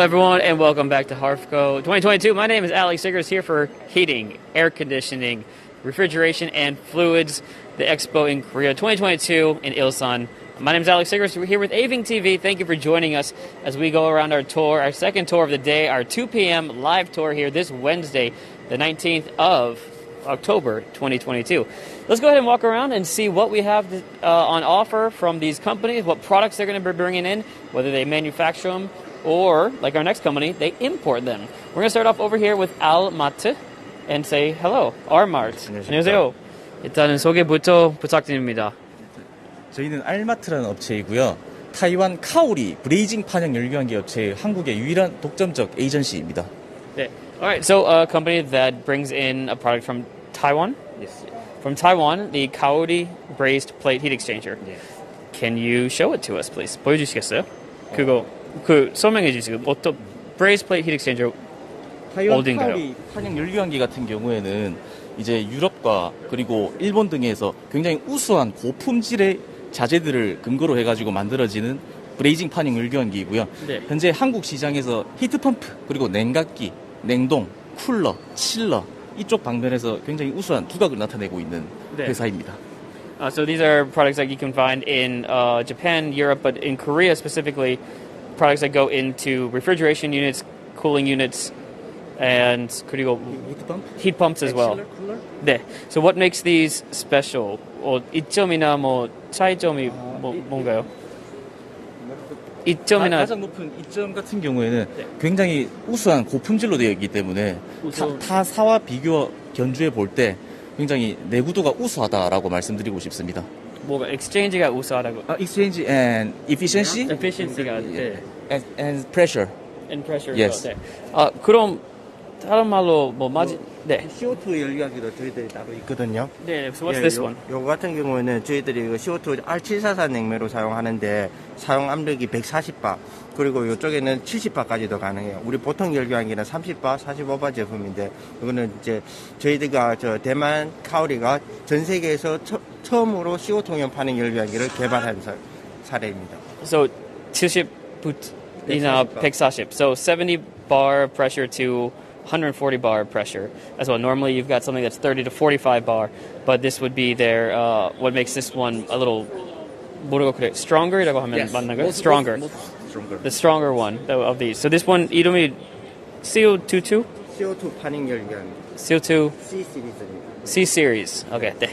everyone, and welcome back to Harfko 2022. My name is Alex Siggers, here for heating, air conditioning, refrigeration, and fluids, the expo in Korea 2022 in Ilsan. My name is Alex Siggers. We're here with Aving TV. Thank you for joining us as we go around our tour, our second tour of the day, our 2 p.m. live tour here this Wednesday, the 19th of October 2022. Let's go ahead and walk around and see what we have on offer from these companies, what products they're going to be bringing in, whether they manufacture them or, like our next company, they import them. We're going to start off over here with Alma트 and say hello. Rmart. 안녕하세요. 일단은 소개부터 부탁드립니다. 저희는 알마트라는 업체이고요. 타이완 카오리 브레이징 판형 열교환기 업체의 한국의 유일한 독점적 에이전시입니다. 네. Alright, so a company that brings in a product from Taiwan? Yes. From Taiwan, the Kaori Brazed Plate Heat Exchanger. Yes. Can you show it to us, please? 보여주시겠어요? 설명해 주시고 어떤 Brazed Plate Heat Exchanger 타이완 어딘가요? 카오리 판형 열교환기 같은 경우에는 이제 유럽과 그리고 일본 등에서 굉장히 우수한 고품질의 자재들을 근거로 해가지고 만들어지는 브레이징 판형 열교환기이고요. 네. 현재 한국 시장에서 히트펌프 그리고 냉각기, 냉동, 쿨러, 칠러 이쪽 방면에서 굉장히 우수한 두각을 나타내고 있는 네. 회사입니다. So these are products that you can find in Japan, Europe, but in Korea specifically, products that go into refrigeration units, cooling units, and 그리고 heat pumps as well. 쿨러? 네. So what makes these special? 이점이나 차이점이 뭔가요? 이점이나 가장 높은 이점 같은 경우에는 굉장히 우수한 고품질로 되어 있기 때문에 타사와 비교 견주해 볼 때 굉장히 내구도가 우수하다라고 말씀드리고 싶습니다. 뭐가 exchange가 우수하다고? Exchange and efficiency, efficiency가 네. and pressure. And pressure. Yes. 네. 그럼 다른 말로 네. CO2 열교환기도 저희들이 따로 있거든요. 네. So what's this one? 요거 같은 경우에는 저희들이 CO2 R744 냉매로 사용하는데 사용 압력이 140바 그리고 이쪽에는 70바까지도 가능해요. 우리 보통 열교환기는 30바, 45바 제품인데 이거는 이제 저희들가 대만 카오리가 전 세계에서 처음으로 CO2용 판형 열교환기를 개발한 사례입니다. So 70이나 140. So 70 bar pressure to 140 bar pressure as well. Normally you've got something that's 30 to 45 bar, but this would be their what makes this one a little stronger이라고 하면 맞나요? Stronger. The stronger one of these. So this one 이름이 CO22? CO2 판형 열교환기. CO2 C 시리즈입니다. C series. Okay. 네.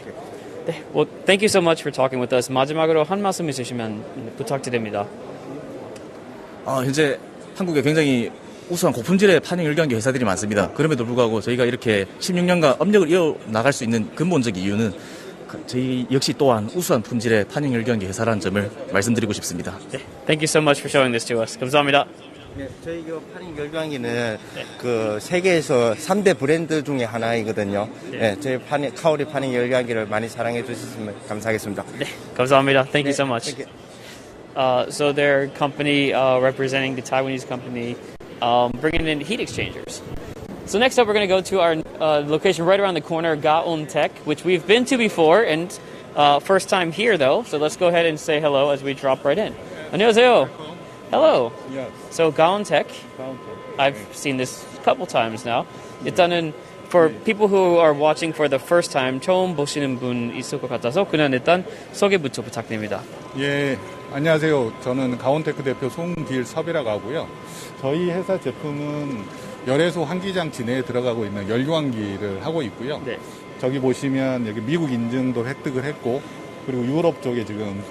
네. Well, thank you so much for talking with us. 마지막으로 한 말씀 있으시면 부탁드립니다. 현재 한국에 굉장히 우수한 고품질의 판형 열교환기 회사들이 많습니다. 그럼에도 불구하고 저희가 이렇게 16년간 업력을 이어나갈 수 있는 근본적 이유는 저희 역시 또한 우수한 품질의 판형 열교환기 회사라는 점을 말씀드리고 싶습니다. 네. Thank you so much for showing this to us. 감사합니다. 네, 저희 이 판형 열교환기는 그 세계에서 3대 브랜드 중에 하나이거든요. 네, 저희 카오리 판형 열교환기를 많이 사랑해 주셨으면 감사하겠습니다. 네, 감사합니다. Thank you so much. So their company representing the Taiwanese company bringing in heat exchangers. So next up we're going to go to our location right around the corner, Gaon Tech, which we've been to before and first time here though. So let's go ahead and say hello as we drop right in. 안녕하세요. Hello. Yes. So Gaon Tech. I've seen this a couple times now. 일단은 for people who are watching for the first time, 처음 보시는 분 있을 것 같아서 그냥 일단 소개부터 부탁드립니다. 예, 안녕하세요. 저는 가온테크 대표 송길섭이라고 하고요. 저희 회사 제품은 열애소 환기장치 내에 들어가고 있는 열교환기를 하고 있고요. 네. 저기 보시면 여기 미국 인증도 획득을 했고 그리고 유럽 쪽에 지금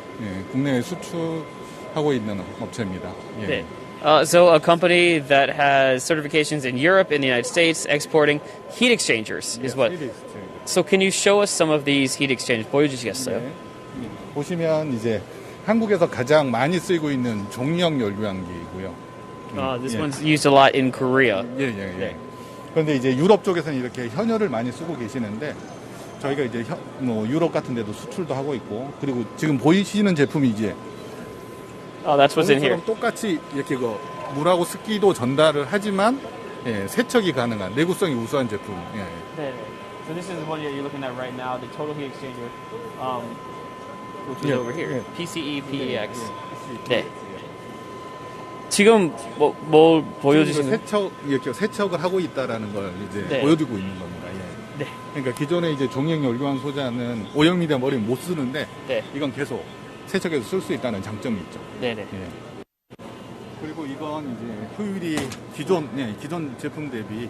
국내에 수출하고 있는 업체입니다. 예. 네. So a company that has certifications in Europe, in the United States, exporting heat exchangers is what. heat exchanger. So can you show us some of these heat exchangers? 보여주시겠어요? 네. 보시면 이제 한국에서 가장 많이 쓰이고 있는 종력 열교환기이고요. This one's used a lot in Korea. 예. 네. 그런데 이제 유럽 쪽에서는 이렇게 현열을 많이 쓰고 계시는데 저희가 이제 유럽 같은 데도 수출도 하고 있고 그리고 지금 보이시는 제품이 이제 That's what's in here. 똑같이 이렇게 물하고 습기도 전달을 하지만 세척이 가능한 내구성이 우수한 제품. 예. 네. So this is what you're looking at right now, the total heat exchanger, which is over here. PCE, PEX. 네. 지금 뭘 보여주시는 거예요? 이렇게 세척을 하고 있다라는 걸 이제 네. 보여주고 있는 겁니다. 예. 네. 그러니까 기존에 이제 종이형 열교환 소자는 오염이나 머리 못 쓰는데 네. 이건 계속 세척해서 쓸 수 있다는 장점이 있죠. 네네. 예. 그리고 이건 이제 효율이 기존 제품 대비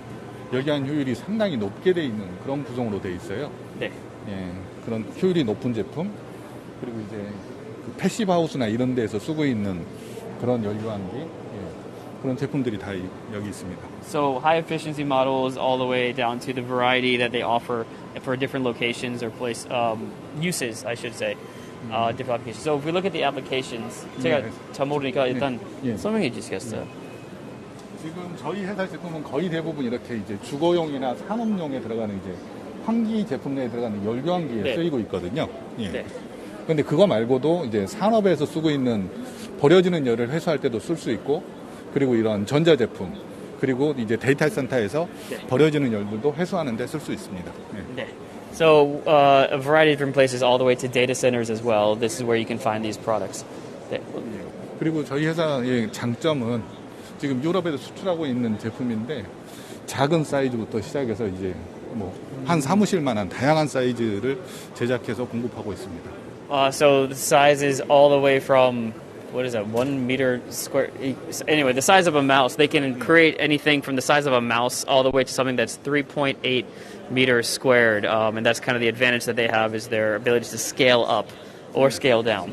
열교환 효율이 상당히 높게 돼 있는 그런 구성으로 돼 있어요. 네. 예, 그런 효율이 높은 제품 그리고 이제 그 패시브 하우스나 이런 데서 쓰고 있는 그런 열교환기 그런 제품들이 다 여기 있습니다. So high efficiency models all the way down to the variety that they offer for different locations or place uses, I should say, different applications. So if we look at the applications, 제가 잘 모르니까 일단 설명해 주시겠어요? 지금 저희 회사 제품은 거의 대부분 이렇게 이제 주거용이나 산업용에 들어가는 이제 환기 제품 내에 들어가는 열교환기에 네. 쓰이고 있거든요. 예. 네. 근데 그거 말고도 이제 산업에서 쓰고 있는 버려지는 열을 회수할 때도 쓸 수 있고, 그리고 이런 전자제품, 그리고 이제 데이터 센터에서 네. 버려지는 열들도 회수하는 데 쓸 수 있습니다. 예. 네. So a variety of different places all the way to data centers as well. This is where you can find these products. 네. 그리고 저희 회사의 장점은 지금 유럽에도 수출하고 있는 제품인데 작은 사이즈부터 시작해서 이제 뭐 한 사무실만한 다양한 사이즈를 제작해서 공급하고 있습니다. So the size is all the way from, what is that, 1 meter square? Anyway, the size of a mouse. They can create anything from the size of a mouse all the way to something that's 3.8 meters squared. And that's kind of the advantage that they have is their ability to scale up or scale down.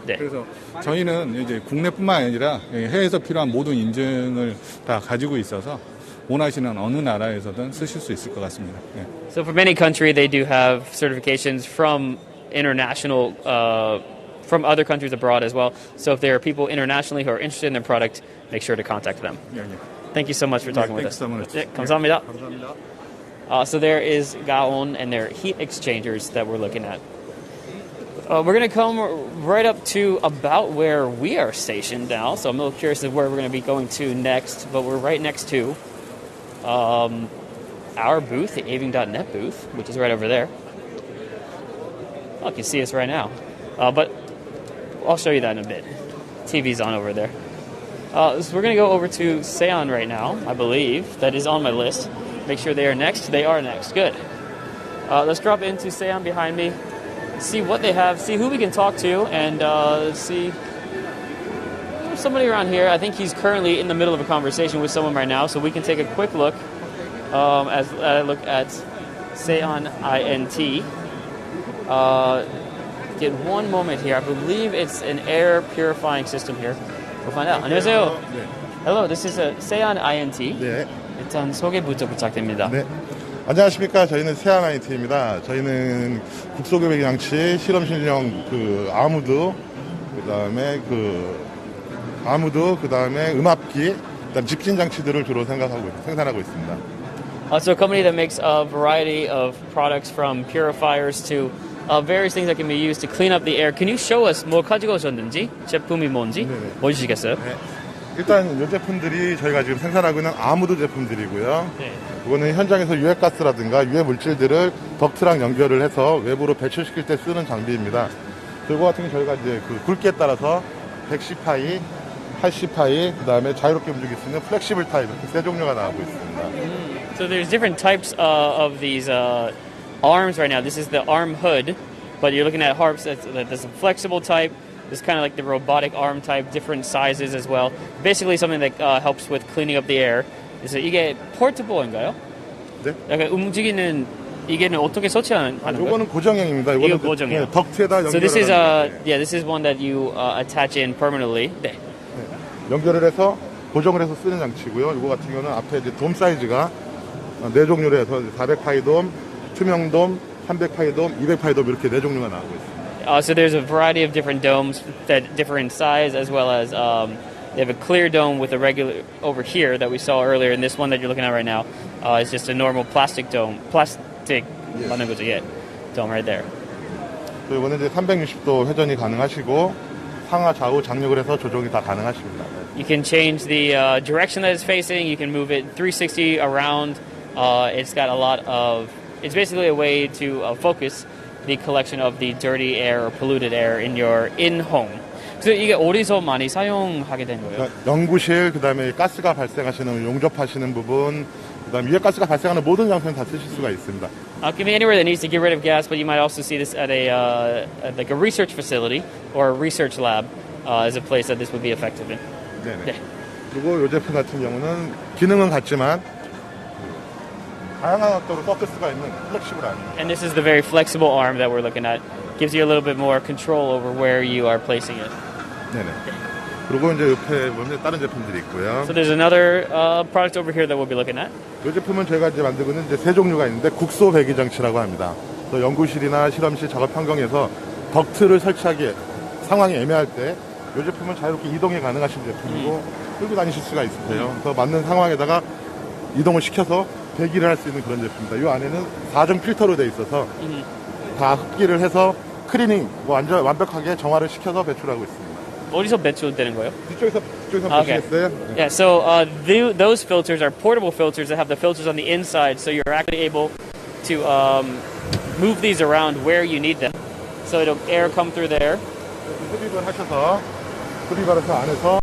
네. 그래서 저희는 이제 국내뿐만 아니라 해외에서 필요한 모든 인증을 다 가지고 있어서 원하시는 어느 나라에서든 쓰실 수 있을 것 같습니다. 예. So for many countries, they do have certifications from international, from other countries abroad as well. So if there are people internationally who are interested in their product, make sure to contact them. 예, 예. Thank you so much for talking with us. so much. 네, 감사합니다. 감사합니다. So there is Gaon and their heat exchangers that we're looking at. We're going to come right up to about where we are stationed now. So I'm a little curious of where we're going to be going to next. But we're right next to our booth, the aving.net booth, which is right over there. Oh, you can see us right now. But I'll show you that in a bit. TV's on over there. So we're going to go over to Seon right now, I believe. That is on my list. Make sure they are next. They are next. Good. Let's drop into Seon behind me. See what they have, see who we can talk to, and see there's somebody around here. I think he's currently in the middle of a conversation with someone right now, so we can take a quick look as I look at Seon INT. Get one moment here. I believe it's an air purifying system here. We'll find out. 안녕하세요. 네. Hello, this is Seon INT. 네. 일단 소개부터 부탁드립니다. 네. 안녕하십니까. 저희는 세안 IT입니다. 저희는 국소교배 장치, 실험실용 아무드, 그다음에 음압기, 그다음 집진 장치들을 주로 생산하고 있습니다. So a company that makes a variety of products from purifiers to various things that can be used to clean up the air. Can you show us 뭐 가지고 오셨는지, 제품이 뭔지 보여주시겠어요? 네. 일단 이 제품들이 저희가 지금 생산하고 있는 아무드 제품들이고요. 네. 이거는 현장에서 유해가스라든가 유해 물질들을 덕트랑 연결을 해서 외부로 배출시킬 때 쓰는 장비입니다. 이거 같은 경우 저희가 이제 굵기에 따라서 110파이, 80파이, 그다음에 자유롭게 움직일 수 있는 플렉시블 타입 이렇게 세 종류가 나오고 있습니다. So there's different types of these arms right now. This is the arm hood, but you're looking at harps. There's a flexible type. There's kind of like the robotic arm type, different sizes as well. Basically something that helps with cleaning up the air. 그래서 이게 포트볼인가요? 네. 약간 움직이는 이게는 어떻게 설치하는 거예요? 이거는 고정형입니다. 이거 고정이에요. 네, 덕트에다 연결을 So this is 하는, this is one that you attach in permanently. 네. 연결을 해서 고정을 해서 쓰는 장치고요. 이거 같은 경우는 앞에 이제 돔 사이즈가 4종류로 해서 400파이 돔, 투명 돔, 300파이 돔, 200파이 돔 이렇게 4종류가 나오고 있습니다. So there's a variety of different domes that differ in size, as well as they have a clear dome with a regular over here that we saw earlier, and this one that you're looking at right now is just a normal plastic dome. Plastic, dome right there. 이거는 이제 360도 회전이 가능하시고 상하 좌우 장력을 해서 조정이 다 가능하십니다. You can change the direction that it's facing. You can move it 360 around. It's got a lot of. It's basically a way to focus the collection of the dirty air or polluted air in your in-home. 그 이게 어디서 많이 사용하게 된 거예요? 그러니까 연구실, 그다음에 가스가 발생하시는 용접하시는 부분, 그다음에 위에 가스가 발생하는 모든 장소에 다 쓰실 수가 있습니다. It can be anywhere that needs to get rid of gas, but you might also see this at like a research facility or a research lab as a place that this would be effective in. 네네. 네. 그리고 이 제품 같은 경우는 기능은 같지만 다양한 각도로 꺾을 수가 있는 플렉시블한. And this is the very flexible arm that we're looking at. Gives you a little bit more control over where you are placing it. 네네. 그리고 이제 옆에 보면 다른 제품들이 있고요. So there's another product over here that we'll be looking at. 이 제품은 저희가 이제 만들고 있는 이제 세 종류가 있는데 국소 배기 장치라고 합니다. 그래서 연구실이나 실험실 작업 환경에서 덕트를 설치하기 상황이 애매할 때 이 제품은 자유롭게 이동이 가능하신 제품이고 끌고 다니실 수가 있으세요. 그래서 맞는 상황에다가 이동을 시켜서 배기를 할 수 있는 그런 제품입니다. 이 안에는 4중 필터로 되어 있어서 다 흡기를 해서 크리닝 완전 완벽하게 정화를 시켜서 배출하고 있습니다. 어디서 배출되는 거예요? 뒤쪽에서 Okay. 보시겠어요? Yeah, so those filters are portable filters that have the filters on the inside, so you're actually able to move these around where you need them. So it'll air come through there. 흡입을 하셔서 흡입하셔서 안에서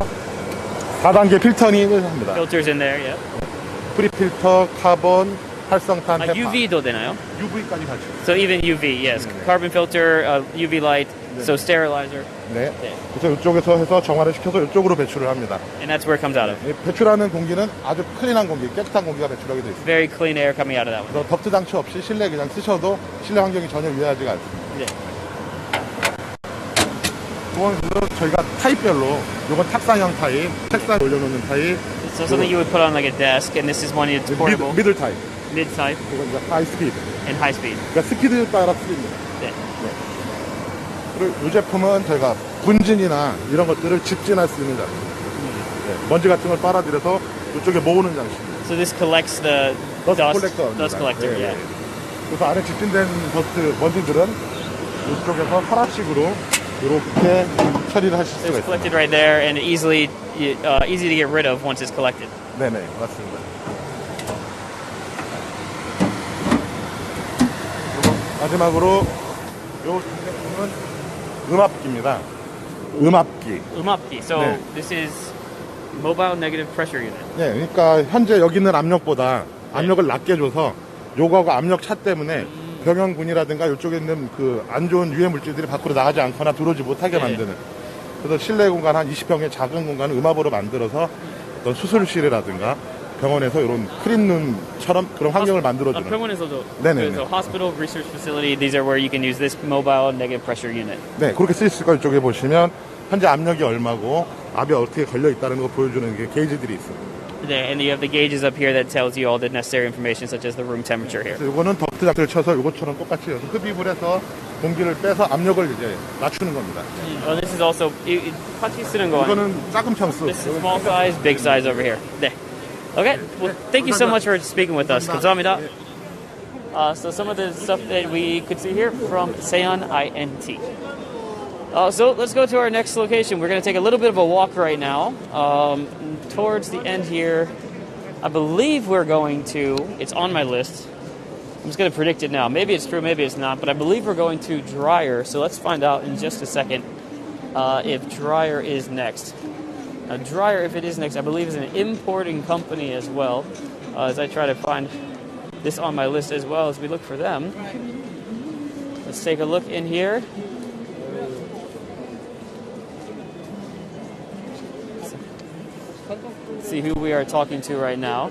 4단계 필터링을 합니다. Filters in there, yeah. 프리필터, 카본, 활성탄, 헤파. UV도 되나요? UV까지 같이. So even UV, yes. Carbon filter, UV light, so sterilizer. 네. 그래서 이쪽에서 해서 정화를 시켜서 이쪽으로 배출을 합니다. And that's where it comes out of. 배출하는 공기는 아주 클린한 공기, 깨끗한 공기가 배출하게 되어 있습니다. Very clean air coming out of that one. 그래서 덕트 장치 없이 실내 그냥 쓰셔도 실내 환경이 전혀 위해하지가 않습니다. Yeah. 이건 저희가 타입별로, 이건 탁상형 타입, 책상에 올려놓는 타입, So something you would put on like a desk, and this is one that's portable. 미들 타입, Mid type 이건 이제 하이 스피드. and high speed. 그러니까 스피드에 따라 틀립니다. 네. 그리고 이 제품은 저희가 분진이나 이런 것들을 집진할 수 있는 장치. 네, 먼지 같은 걸 빨아들여서 이쪽에 모으는 장치입니다. So this collects the Dust dust collector. dust collector. 예, Yeah. 예. 그래서 안에 집진된 더스트 먼지들은 이쪽에서 하나씩으로 이렇게 처리를 하실 수가 It's 있습니다. collected right there and easy to get rid of once it's collected. 네네, 맞습니다. 그리고 마지막으로 이 제품은 음압기입니다. 음압기. 음압기. So 네. this is mobile negative pressure unit. 네, 그러니까 현재 여기 있는 압력보다 압력을 낮게 줘서 요거하고 압력 차 때문에 병원군이라든가 이쪽에 있는 그 안 좋은 유해 물질들이 밖으로 나가지 않거나 들어오지 못하게 만드는. 그래서 실내 공간 한 20평의 작은 공간을 음압으로 만들어서 어떤 수술실이라든가 병원에서 이런 크린룸처럼 그런 환경을 만들어주는. 병원에서도. 네네. So hospital, research facility, these are where you can use this mobile negative pressure unit. 네, 그렇게 쓰일 수 있을 이쪽에 보시면 현재 압력이 얼마고 압이 어떻게 걸려 있다는 거 보여주는 게 게이지들이 있습니다. Yeah, and you have the gauges up here that tells you all the necessary information, such as the room temperature here. 이거는 덕트 장치를 쳐서 이것처럼 똑같이 해서 흡입을 해서 공기를 빼서 압력을 이제 낮추는 겁니다. This is also 같이 쓰는 거. 이거는 작은 평수. This is small size, big size over here. 네. Okay. Well, thank you so much for speaking with us. 감사합니다. So some of the stuff that we could see here from Seon INT. So let's go to our next location. We're going to take a little bit of a walk right now. Towards the end here, I believe we're going to, it's on my list. I'm just going to predict it now. Maybe it's true, maybe it's not, but I believe we're going to Dryer. So let's find out in just a second if Dryer is next. Now, Dryer, if it is next, I believe is an importing company as well. As I try to find this on my list as well as we look for them. Let's take a look in here. See who we are talking to right now.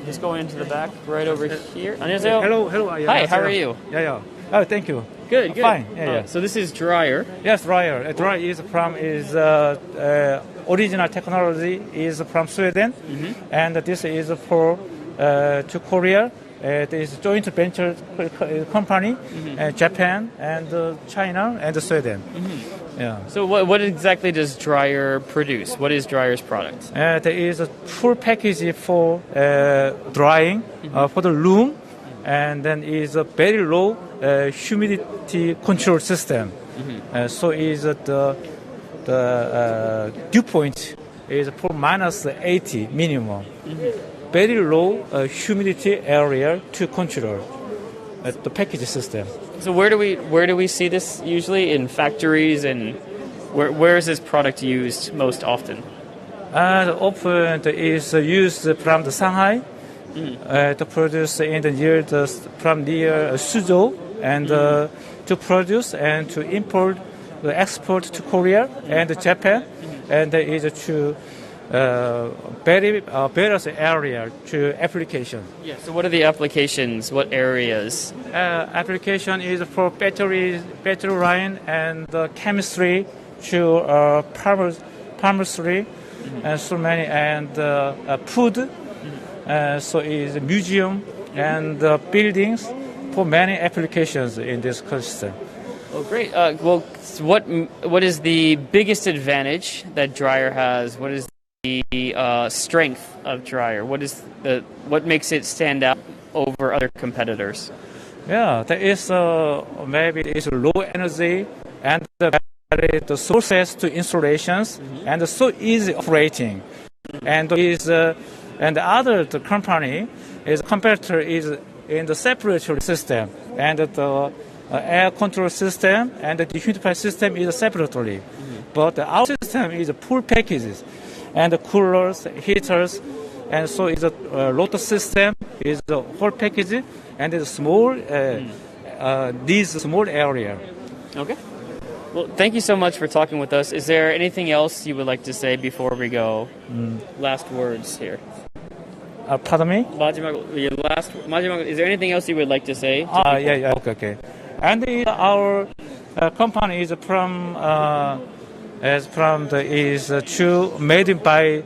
Just going into the back, right over here. 안녕하세요. Hello. Hi, how are you? Yeah. Oh, thank you. Good. Fine. Yeah. So this is Dryer. Yes, Dryer. Dryer is original technology is from Sweden, and this is for to Korea. It is joint venture company, Japan and China and Sweden. Yeah. So what exactly does Dryer produce? What is Dryer's product? There is a full package for drying for the room, and then is a very low humidity control system. So is the dew point is for minus 80 minimum. Very low humidity area to control the package system. So where do we see this usually in factories and Where is this product used most often? Often is used from the Shanghai to produce in the near Suzhou and to produce and to import, export to Korea and Japan, and is to various area to application. Yeah. So what are the applications? What areas? Application is for battery line and chemistry to pharmacy and so many and food. So is museum and buildings for many applications in this system. Oh, great. Well, what is the biggest advantage that dryer has? What is the strength of dryer? What makes it stand out over other competitors? Yeah, there is maybe it's low energy and the sources to installations and so easy operating, and is and the other company is competitor is in the separatory system and the air control system and the dehumidifier system is separately, but our system is full packages and the coolers, heaters, and so is a Lotus system is the whole package and it's small this small area. Okay. Well, thank you so much for talking with us. Is there anything else you would like to say before we go? Last words here. Pardon me? 마지막, is there anything else you would like to say? Yeah. Okay. And our company is from made by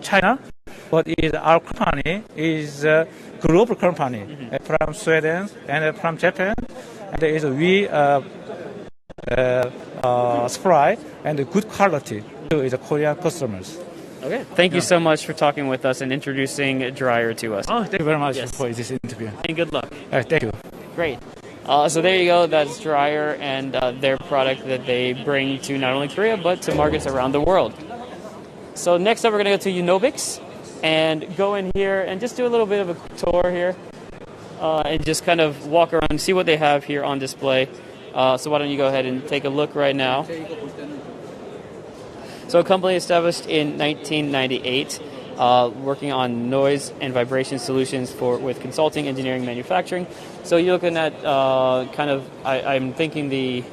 China, but our company is a global company from Sweden and from Japan, and we supply and good quality to the Korean customers. Okay. Thank you so much for talking with us and introducing Dryer to us. Oh, thank you very much for this interview. And good luck. Thank you. Great. So there you go. That's Dryer and their product that they bring to not only Korea but to markets around the world. So next up, we're going to go to Unovix and go in here and just do a little bit of a tour here and just kind of walk around and see what they have here on display. So why don't you go ahead and take a look right now. So a company established in 1998, working on noise and vibration solutions with consulting, engineering, manufacturing. So you're looking at I'm thinking the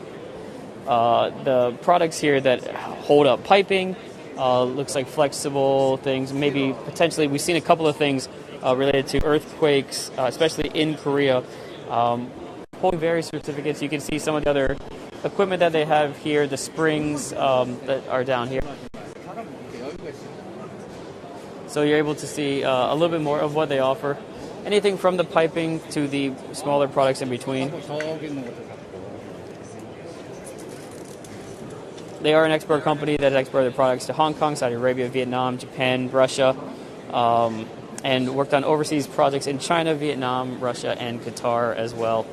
products here that hold up piping, looks like flexible things. Maybe potentially we've seen a couple of things related to earthquakes, especially in Korea. Holding various certificates. You can see some of the other equipment that they have here, the springs that are down here. So you're able to see a little bit more of what they offer. Anything from the piping to the smaller products in between. They are an export company that exported products to Hong Kong, Saudi Arabia, Vietnam, Japan, Russia, and worked on overseas projects in China, Vietnam, Russia, and Qatar as well.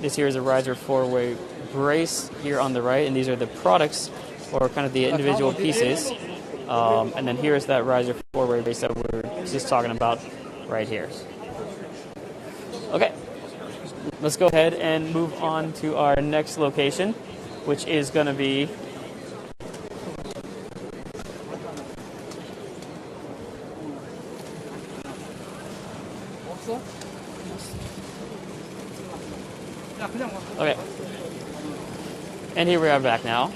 This here is a riser four-way brace here on the right, and these are the products or kind of the individual pieces. And then here's that riser four-way brace that we're just talking about right here. Okay, let's go ahead and move on to our next location, which is going to be okay. And here we are back now.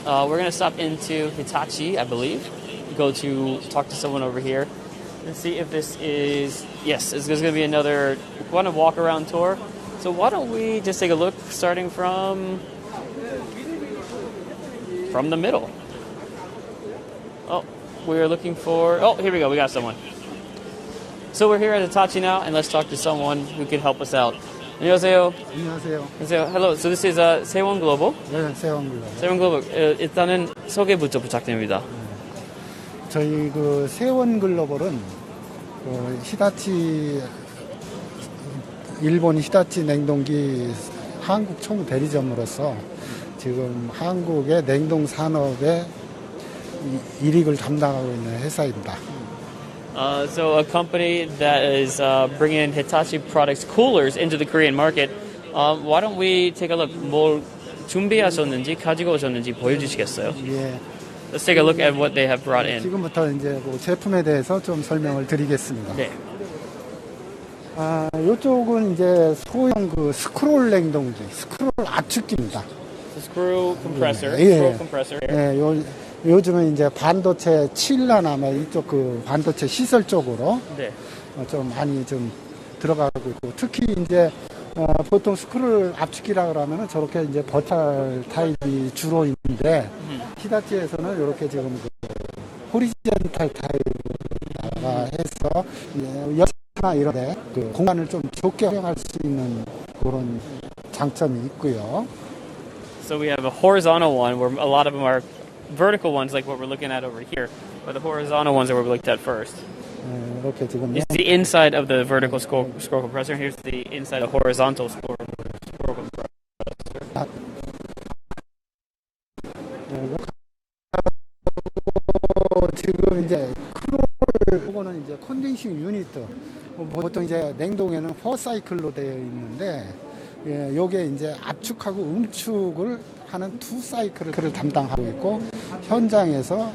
We're going to stop into Hitachi, I believe. Go to talk to someone over here and see if this is... Yes, it's going to be another... We want to walk around tour. So why don't we just take a look starting from the middle. Oh, we're looking for... Oh, here we go. We got someone. So we're here at Hitachi now, and let's talk to someone who can help us out. 안녕하세요. 안녕하세요. Hello. So this is 세원 글로벌. 네, 세원글로. 세원 글로벌. 일단은 소개 부터 부탁드립니다. 저희 그 세원글로벌은 히다치 일본 히다치 냉동기 한국 총무 대리점으로서 지금 한국의 냉동 산업의 이익을 담당하고 있는 회사입니다. So a company that is bringing in Hitachi products coolers into the Korean market. Why don't we take a look? 뭘 준비하셨는지 가지고 오셨는지 보여주시겠어요? 예. Let's take a look at what they have brought in. 지금부터 이제 그 제품에 대해서 좀 설명을 드리겠습니다. 네. 이쪽은 이제 소형 그 스크롤 냉동기, 스크롤 압축기입니다. Screw compressor. 예. Scroll compressor. 예, 요즘은 이제 반도체 칠라나 이쪽 그 반도체 시설 쪽으로 네. 좀 많이 좀 들어가고 있고, 특히 이제 보통 스크롤 압축기라 그러면은 저렇게 이제 버탈 타입이 주로 있는데, 히다치에서는 이렇게 지금 그 호리젠탈 타입을 해서 여시나 이런데 그 공간을 좀 좁게 활용할 수 있는 그런 장점이 있고요. So we have a horizontal one where a lot of them are vertical ones like what we're looking at over here, but the horizontal ones that we looked at first. 이렇게 지금 This is the inside of the vertical scroll compressor. Here's the inside of the horizontal scroll compressor. 지금 이제 크롤, 이거는 이제 컨덴싱 유닛. 보통 이제 냉동에는 4사이클로 되어 있는데, 예, 요게 이제 압축하고 응축을 하는 2사이클을 담당하고 있고, 현장에서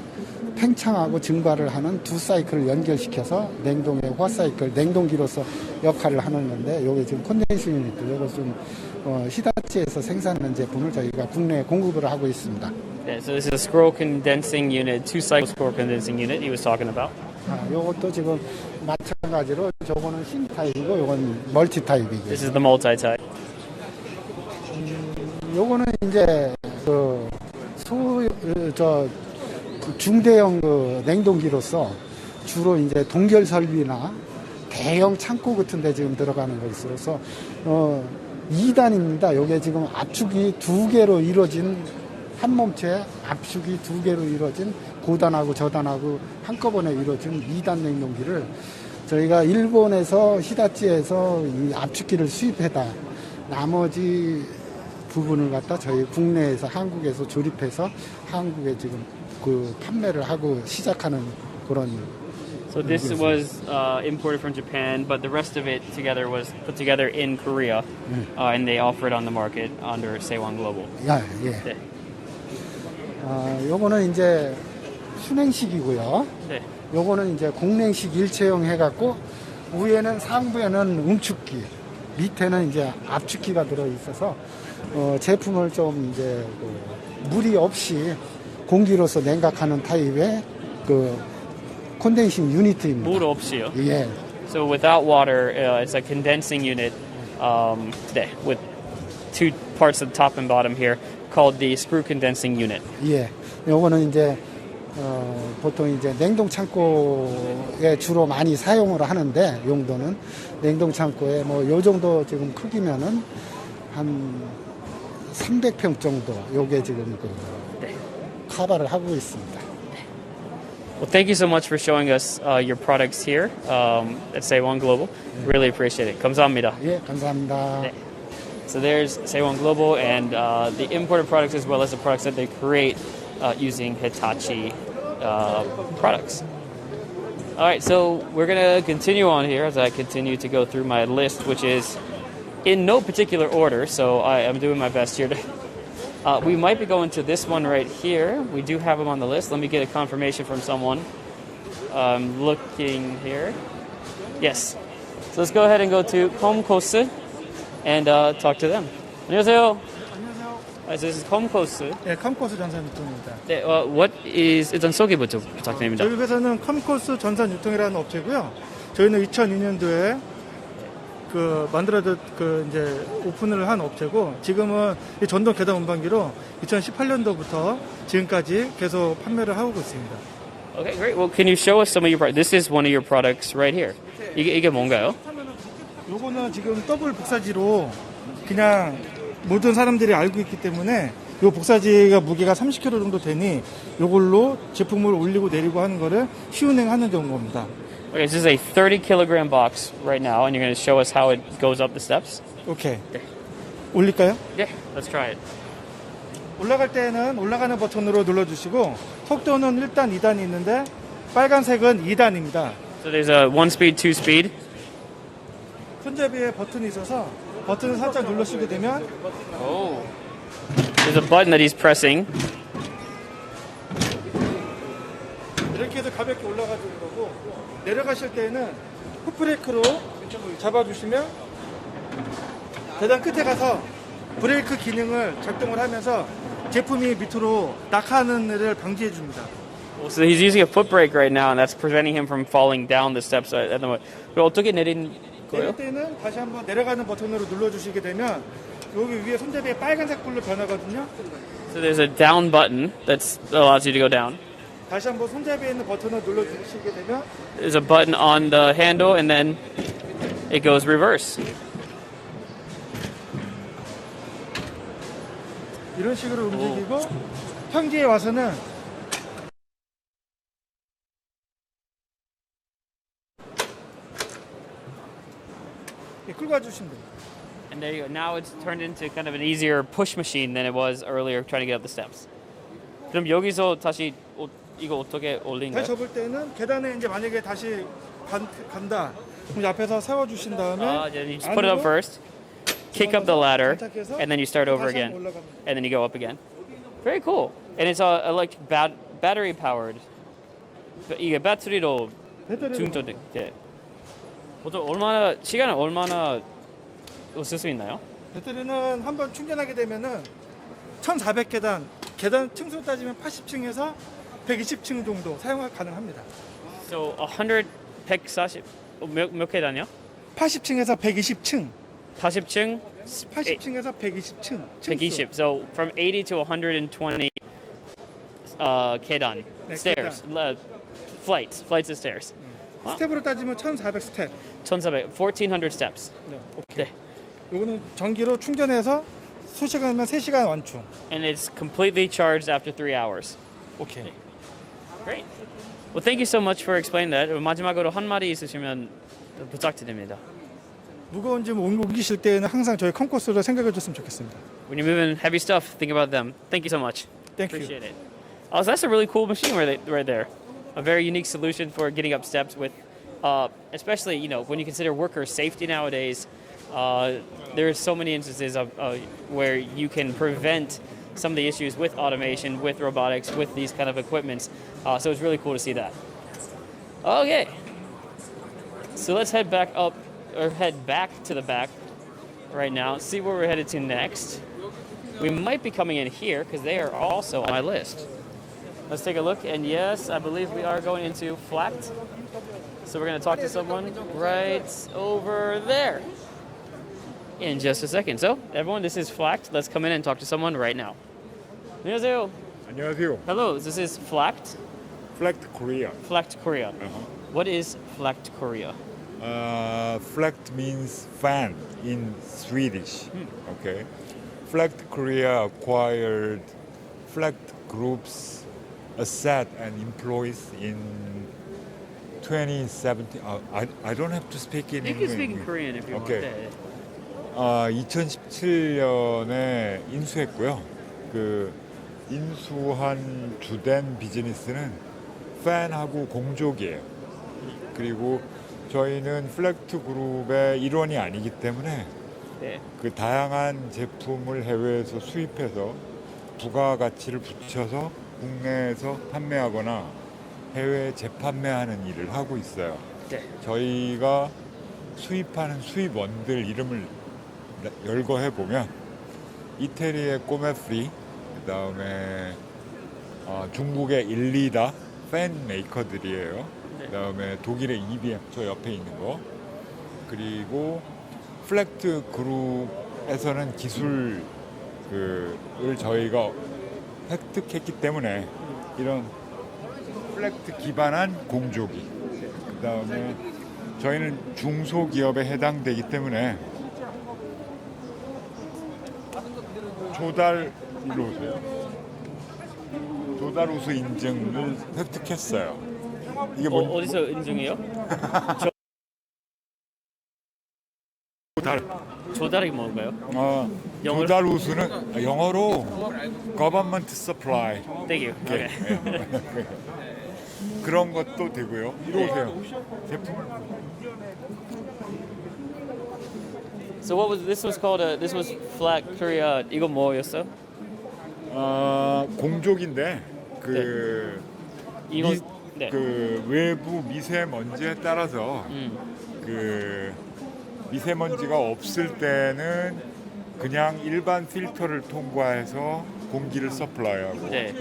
팽창하고 증발을 하는 2사이클을 연결시켜서 냉동의 4사이클, 냉동기로서 역할을 하는 건데, 요게 지금 컨덴싱 유닛, 요거 좀 히다치에서 생산하는 제품을 저희가 국내에 공급을 하고 있습니다. Yeah, so this is a scroll condensing unit, 2-cycle scroll condensing unit he was talking about. 요것도 지금 마찬가지로 저거는 싱 타입이고 요건 멀티 타입이고. This is the multi-type. 요거는 이제 중대형 그 냉동기로서 주로 이제 동결 설비나 대형 창고 같은 데 지금 들어가는 것으로서 2단입니다. 요게 지금 압축이 2개로 이루어진, 한 몸체 압축이 2개로 이루어진 고단하고 저단하고 한꺼번에 이루어진 2단 냉동기를 저희가 일본에서 히다치에서 이 압축기를 수입해다 나머지 부분을 갖다 저희 국내에서 한국에서 조립해서 한국에 지금 그 판매를 하고 시작하는 그런. So this was imported from Japan, but the rest of it together was put together in Korea, and they offer it on the market under Seiwan Global. 예. 네. 요거는 이제 순행식이고요. 네. 요거는 이제 공냉식 일체형 해갖고 위에는 상부에는 응축기, 밑에는 이제 압축기가 들어 있어서 제품을 좀 이제 무리 없이 공기로서 냉각하는 타입의 그 컨덴싱 유닛입니다. 물 없이요? 예. So without water, it's a condensing unit with two parts of the top and bottom here called the screw condensing unit. 예. 요거는 이제 보통 이제 냉동 창고에 주로 많이 사용을 하는데, 용도는 냉동 창고에 뭐 요 정도 지금 크기면은 한 300평 정도 요게 지금 커버를 하고 있습니다. Well, thank you so much for showing us your products here at Seiwan Global. Really appreciate it. 감사합니다. 예, 감사합니다. 네. So there's Seiwan Global and the imported products as well as the products that they create using Hitachi products. All right, so we're going to continue on here as I continue to go through my list, which is in no particular order, so I am doing my best here to... we might be going to this one right here. We do have them on the list. Let me get a confirmation from someone. I'm looking here. Yes. So let's go ahead and go to Comcourse and talk to them. 안녕하세요. So this is Comcourse. 네, 컴코스 전산 유통입니다. 네, what is 일단 소개부터 부탁드립니다. 저희 회사는 컴코스 전산 유통이라는 업체고요. 저희는 2002년도에 이제 오픈을 한 업체고, 지금은 이 전동 계단 운반기로 2018년도부터 지금까지 계속 판매를 하고 있습니다. Okay, great. Well, can you show us some of your products? This is one of your products right here. 이게 뭔가요? 요거는 지금 더블 복사지로 그냥 모든 사람들이 알고 있기 때문에, 요 복사지가 무게가 30kg 정도 되니 요걸로 제품을 올리고 내리고 하는 거를 시운행하는 겁니다. Okay, this is a 30-kilogram box right now, and you're going to show us how it goes up the steps? 오케이. 네. 올릴까요? Yeah, let's try it. 올라갈 때는 올라가는 버튼으로 눌러주시고, 속도는 1단, 2단이 있는데 빨간색은 2단입니다. So there's a 1-speed, 2-speed. 손잡이에 버튼이 있어서 버튼을 살짝 누르시게 되면 Oh. There's a button that he's pressing. 이렇게 해서 가볍게 올라가주는 거고 내려가실 때는 풋브레이크로 잡아주시면 계단 끝에 가서 브레이크 기능을 작동을 하면서 제품이 밑으로 낙하하는 일을 방지해 줍니다. So he's using a foot brake right now, and that's preventing him from falling down the steps at the moment. 그럼 어떻게 내린 거예요? 내릴 때는 다시 한번 내려가는 버튼으로 눌러주시게 되면 여기 위에 손잡이에 빨간색 불로 변하거든요. So there's a down button that allows you to go down. 다시 한번 손잡이에 있는 버튼을 눌러주시게 되면 There's a button on the handle, and then it goes reverse. 이런 식으로 움직이고 평지에 와서는 끌고 와주시면 돼요. And there you go. Now it's turned into kind of an easier push machine than it was earlier trying to get up the steps. 그럼 여기서 다시 이거 어떻게 올린가요? 다시 접을 때는 계단에 이제 만약에 다시 간다. 그럼 이제 앞에서 세워주신 다음에 Then you just put it up first, kick up the ladder, and then you start over again, and then you go up again. Very cool. And it's electric battery powered. 이게 배터리로 충전돼. 네. 보통 얼마나 시간은 얼마나 쓸 수 있나요? 배터리는 한번 충전하게 되면은 1,400계단 계단 층수로 따지면 80층에서 120층 정도 사용 가능합니다. So 140 몇 계단이요? 80층에서 120층. 80층 80층에서 120층. 120. So from 80 to 120 계단. 네, Stairs. Flights of stairs. 스텝으로 따지면 1,400 스텝. 1400 steps. 네, 오케이. 네. 요거는 전기로 충전해서 수시간이면 3시간 완충. And it's completely charged after 3 hours. 오케이. Great. Well, thank you so much for explaining that. 마지막으로 한 마디 있으시면 부탁드립니다. 무거운 짐 옮기실 때는 항상 저희 컴코스를 생각해 줬으면 좋겠습니다. When you're moving heavy stuff, think about them. Thank you so much. Thank you. Appreciate it. Oh, so that's a really cool machine right there. A very unique solution for getting up steps with, especially when you consider worker safety nowadays. There's so many instances of where you can prevent some of the issues with automation, with robotics, with these kind of equipments. So it's really cool to see that. Okay. So let's head back to the back right now. See where we're headed to next. We might be coming in here because they are also on my list. Let's take a look, and yes, I believe we are going into FLACT. So we're going to talk to someone right over there in just a second. So everyone, this is FLACT. Let's come in and talk to someone right now. 안녕하세요. 안녕하세요. Hello, this is FLACT. FLACT Korea. FLACT Korea. What is FLACT Korea? FLACT means fan in Swedish. Okay. FLACT Korea acquired FLACT Group's asset and employees in 2017. I don't have to speak in You can English. speak in Korean if you Okay. want. 2017년에 인수했고요. 그 인수한 주된 비즈니스는 팬하고 공조기예요. 그리고 저희는 플렉트 그룹의 일원이 아니기 때문에 네. 그 다양한 제품을 해외에서 수입해서 부가가치를 붙여서 국내에서 판매하거나 해외에 재판매하는 일을 하고 있어요. 네. 저희가 수입하는 수입원들 이름을 열거해 보면 이태리의 꼬메프리, 그 다음에 중국의 일리다 팬 메이커들이에요. 그 다음에 독일의 EBM 저 옆에 있는 거, 그리고 플렉트 그룹에서는 기술을 저희가 획득했기 때문에 이런 플렉트 기반한 공조기, 그 다음에 저희는 중소기업에 해당되기 때문에 조달우수 인증을 획득했어요. 이게 어디서 인증해요? 조달이 뭔가요? 조달우수는 영어로 Government Supply. Thank you. Okay. 그런 것도 되고요. 이리 오세요. 제품을. So what was this? Was called this was FLACT Korea. 이거 뭐였어? 공족인데 이거 네. 그 외부 미세먼지에 따라서 그 미세먼지가 없을 때는 그냥 일반 필터를 통과해서 공기를 서플라이하고 네.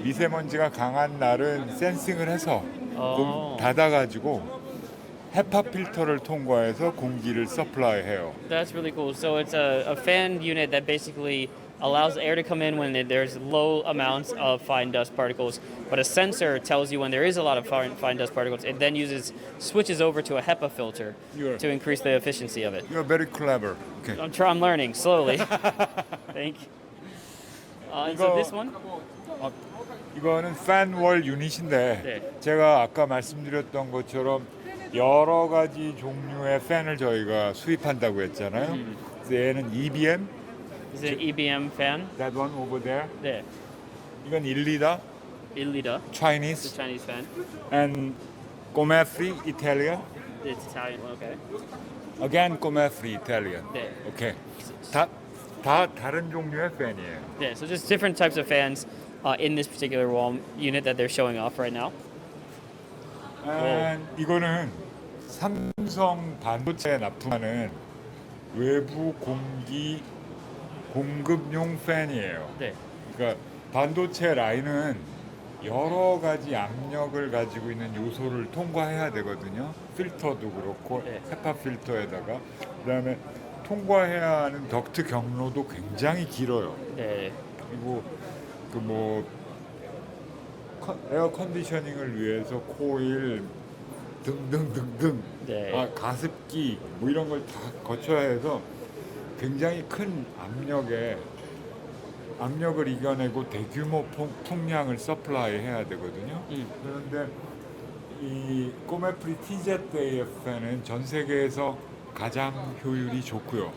미세먼지가 강한 날은 센싱을 해서 닫아가지고 헤파 필터를 통과해서 공기를 서플라이해요. That's really cool. So it's a fan unit that basically allows air to come in when there's low amounts of fine dust particles, but a sensor tells you when there is a lot of fine dust particles. It then switches over to a HEPA filter to increase the efficiency of it. You're very clever. Okay. I'm learning slowly. Thank you. And so this one? 이거는 팬월 유닛인데 네. 제가 아까 말씀드렸던 것처럼 여러 가지 종류의 팬을 저희가 수입한다고 했잖아요. 그래서 얘는 EBM, Is it an EBM fan? that one over there. 네. 이건 1리터, 1 It's Chinese, a Chinese fan. and Comefree Italian. It's Italian. Okay. Again Comefree Italian. 네. 오케이. 다 다른 종류의 팬이에요. Yeah. So just different types of fans in this particular wall unit that they're showing off right now. 이거는 삼성 반도체에 납품하는 외부 공기 공급용 팬이에요. 네. 그러니까 반도체 라인은 여러 가지 압력을 가지고 있는 요소를 통과해야 되거든요. 필터도 그렇고 네. 헤파 필터에다가 그다음에 통과해야 하는 덕트 경로도 굉장히 길어요. 네. 그리고 에어 컨디셔닝을 위해서 코일 등등등등 네. 가습기 뭐 이런 걸 다 거쳐야 해서 굉장히 큰 압력을 이겨내고 대규모 풍량을 서플라이 해야 되거든요. 그런데 이 꼬메프리 TZAF는 전 세계에서 가장 효율이 좋고요.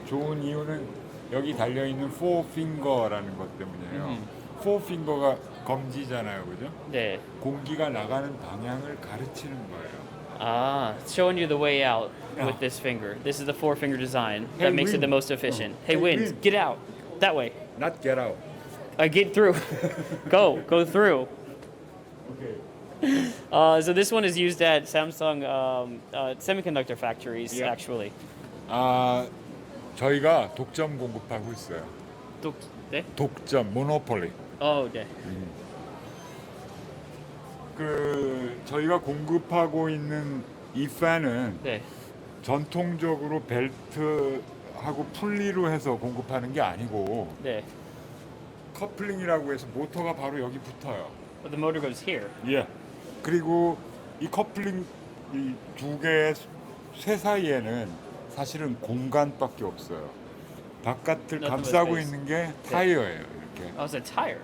좋은 이유는 여기 달려있는 4핑거라는 것 때문이에요. 4핑거가 검지잖아요, 그죠? 네. 공기가 나가는 방향을 가르치는 거예요. Showing you the way out with this finger. This is the 4-finger design that Hey, makes it the wind. most efficient. Hey, Hey, wind, wind. get out. That way. Not get out. Get through. Go through. Okay. So this one is used at Samsung semiconductor factories, Yeah. actually. 저희가 독점 공급하고 있어요. 네? 독점, 모노폴리. 네. 저희가 공급하고 있는 이 팬은 네. 전통적으로 벨트하고 풀리로 해서 공급하는 게 아니고 네. 커플링이라고 해서 모터가 바로 여기 붙어요. But the motor goes here. 예. 그리고 이 커플링 이 두 개의 쇠 사이에는 사실은 공간밖에 없어요. 바깥을 Nothing but 감싸고 space. 있는 게 타이어예요. 이렇게. Oh, it's a tire.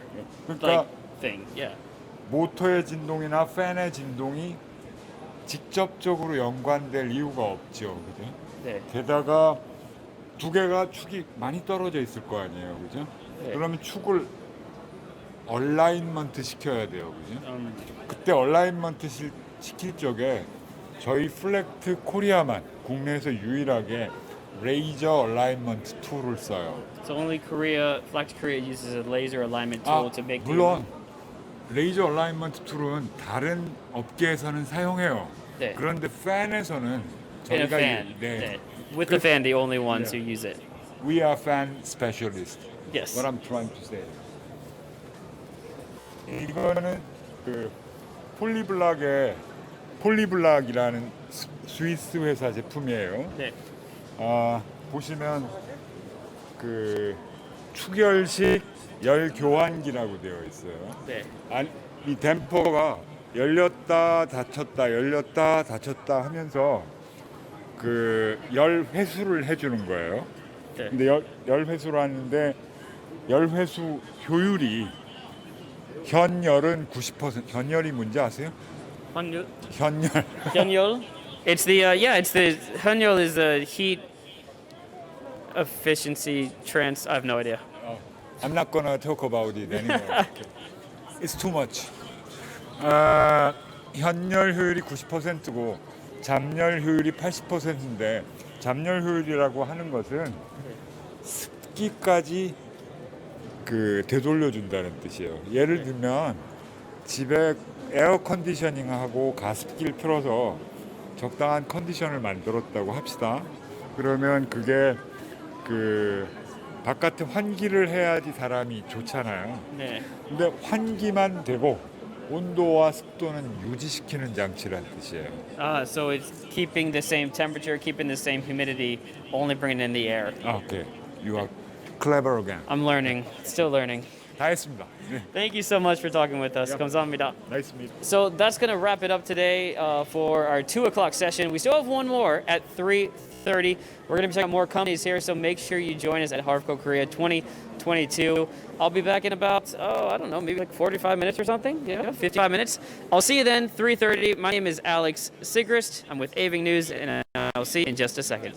그러니까 Like thing. Yeah. 모터의 진동이나 팬의 진동이 직접적으로 연관될 이유가 없죠. 그죠? 네. 게다가 두 개가 축이 많이 떨어져 있을 거 아니에요. 그죠? 네. 그러면 축을 얼라인먼트 시켜야 돼요. 그죠? 그때 얼라인먼트 시킬 적에 저희 플렉트 코리아만 국내에서 유일하게 레이저 얼라인먼트 툴을 써요. So only Flex Korea uses a laser alignment tool to make 물론 레이저 얼라인먼트 툴은 다른 업계에서는 사용해요. 네. 그런데 팬에서는 in a 저희가 fan. 네. 네. With the fan, the only ones who use it. We are fan specialist. Yes. What I'm trying to say. 이거는 그 폴리블락이라는 스위스 회사 제품이에요. 네. 보시면 그 축열식 열 교환기라고 되어 있어요. 네. 이 댐퍼가 열렸다 닫혔다 하면서 그 열 회수를 해주는 거예요. 네. 근데 열 회수를 하는데 열 회수 효율이 현열은 90%. 현열이 뭔지 아세요? Hyunyeol. 현열. Hyunyeol. It's the Hyunyeol is the heat efficiency I have no idea. I'm not gonna talk about it anymore. It's too much. 현열 효율이 90%고 잠열 효율이 80%인데 잠열 효율이라고 하는 것은 습기까지 그 되돌려준다는 뜻이에요. 예를 들면 집에 에어 컨디셔닝하고 가습기를 틀어서 적당한 컨디션을 만들었다고 합시다. 그러면 그게 그 바깥에 환기를 해야지 사람이 좋잖아요. 네. 근데 환기만 되고 온도와 습도는 유지시키는 장치란 뜻이에요. So it's keeping the same temperature, keeping the same humidity, only bringing in the air. 오케이. You are clever again. I'm learning, still learning. 다 했습니다. 네. Thank you so much for talking with us. 감사합니다. Nice meet. So that's going to wrap it up today for our 2 o'clock session. We still have one more at 3:30. We're going to be checking out more companies here, so make sure you join us at Harfko Korea 2022. I'll be back in about, I don't know, maybe like 45 minutes or something. Yeah, 55 minutes. I'll see you then, 3:30. My name is Alex Sigrist. I'm with Aving News, and I'll see you in just a second.